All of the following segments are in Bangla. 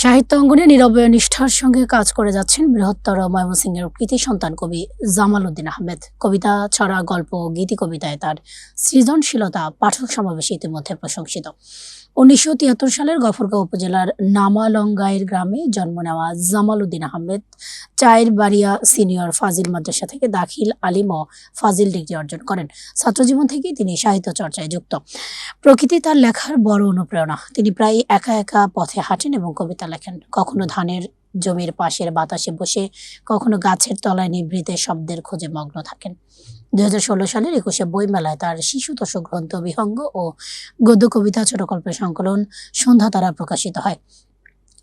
সাহিত্য অঙ্গনে নীরবে নিষ্ঠার সঙ্গে কাজ করে যাচ্ছেন বৃহত্তর ময়মনসিংহের কৃতি সন্তান কবি জামাল উদ্দিন আহমেদ। কবিতা, ছড়া, গল্প, গীতি কবিতায় তার সৃজনশীলতা পাঠক সমাবেশে ইতিমধ্যে প্রশংসিত। ১৯৭৩ সালের গফরগাঁও উপজেলার নামালঙ্গাইর গ্রামে জন্ম নেওয়া জামাল উদ্দিন আহমেদ চায়েরবাড়িয়া সিনিয়র ফাজিল মাদ্রাসা থেকে দাখিল আলিম ও ফাজিল ডিগ্রি অর্জন করেন। ছাত্রজীবন থেকেই তিনি সাহিত্য চর্চায় যুক্ত। প্রকৃতি তার লেখার বড় অনুপ্রেরণা। তিনি প্রায় একা একা পথে হাঁটেন এবং কবিতা লেখেন। কখনো ধানের জমির পাশের বাতাসে বসে, কখনো গাছের তলায় নিভৃতে শব্দের খোঁজে মগ্ন থাকেন। ২০১৬ সালের ২১শে বইমেলায় তার শিশুতোষক গ্রন্থ বিহঙ্গ ও গদ্য কবিতা ছোটগল্পের সংকলন সন্ধ্যা তারা প্রকাশিত হয়।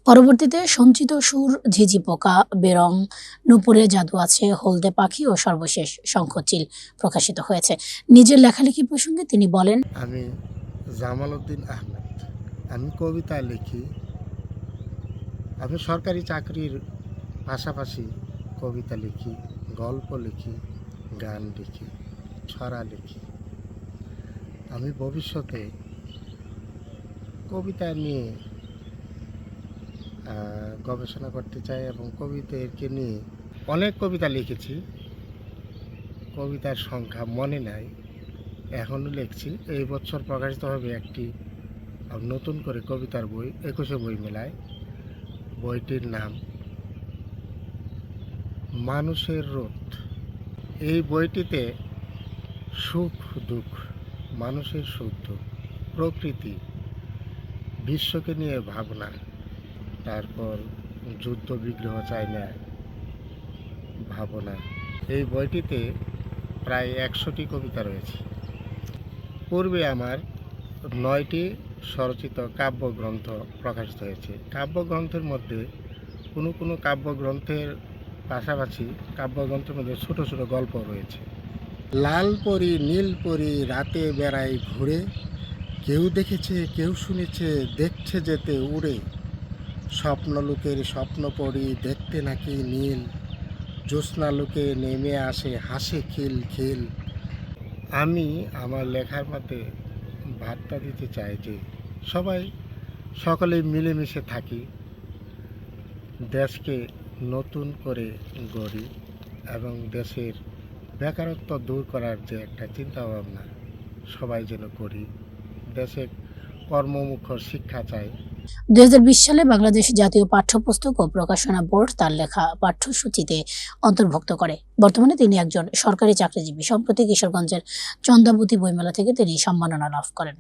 পরবর্তীতে সঞ্চিত সুর, ঝিঝি পোকা, বেরং, নুপুরে জাদু আছে, হলদে পাখি ও সর্বশেষ শঙ্খচিল প্রকাশিত হয়েছে। নিজের লেখালেখি প্রসঙ্গে তিনি বলেন, আমি জামাল উদ্দিন আহমেদ, আমি কবিতা লিখি। আমি সরকারি চাকরির পাশাপাশি কবিতা লিখি, গল্প লিখি, গান লিখি, ছড়া লিখি। আমি ভবিষ্যতে কবিতা নিয়ে গবেষণা করতে চাই এবং কবিতাকে নিয়ে অনেক কবিতা লিখেছি। কবিতার সংখ্যা মনে নাই, এখনও লিখছি। এই বছর প্রকাশিত হবে একটি নতুন করে কবিতার বই ২১শে বইমেলায়। বইটির নাম মানুষের রোদ। এই বইটিতে সুখ দুঃখ, মানুষের সুখ দুঃখ, প্রকৃতি, বিশ্বকে নিয়ে ভাবনা, তারপর যুদ্ধ বিগ্রহ চাই না ভাবনা। এই বইটিতে প্রায় ১০০টি কবিতা রয়েছে। পূর্বে আমার ৯টি স্বরচিত কাব্যগ্রন্থ প্রকাশিত হয়েছে। কাব্যগ্রন্থের মধ্যে কোনো কাব্যগ্রন্থের পাশাপাশি কাব্যগ্রন্থের মধ্যে ছোট ছোট গল্প রয়েছে। লাল পরি নীল পরি রাতে বেড়ায় ঘুরে, কেউ দেখেছে কেউ শুনেছে দেখছে যেতে উড়ে, স্বপ্নলোকের স্বপ্ন পড়ি দেখতে নাকি নীল, জ্যোৎস্নালোকে নেমে আসে হাসে খিল খিল। আমি আমার লেখার মধ্যে বার্তা দিতে চাই যে সকলে মিলেমিশে থাকি, দেশকে নতুন করে গড়ি এবং দেশের বেকারত্ব দূর করার যে একটা চিন্তাভাবনা সবাই যেন করি। দেশে কর্মমুখর শিক্ষা চাই। ২০২০ সালে বাংলাদেশ জাতীয় পাঠ্যপুস্তক ও প্রকাশনা বোর্ড তার লেখা পাঠ্যসূচিতে অন্তর্ভুক্ত করে। বর্তমানে তিনি একজন সরকারি চাকরিজীবী। সম্প্রতি কিশোরগঞ্জের চন্দাবতী বইমেলা থেকে তিনি সম্মাননা লাভ করেন।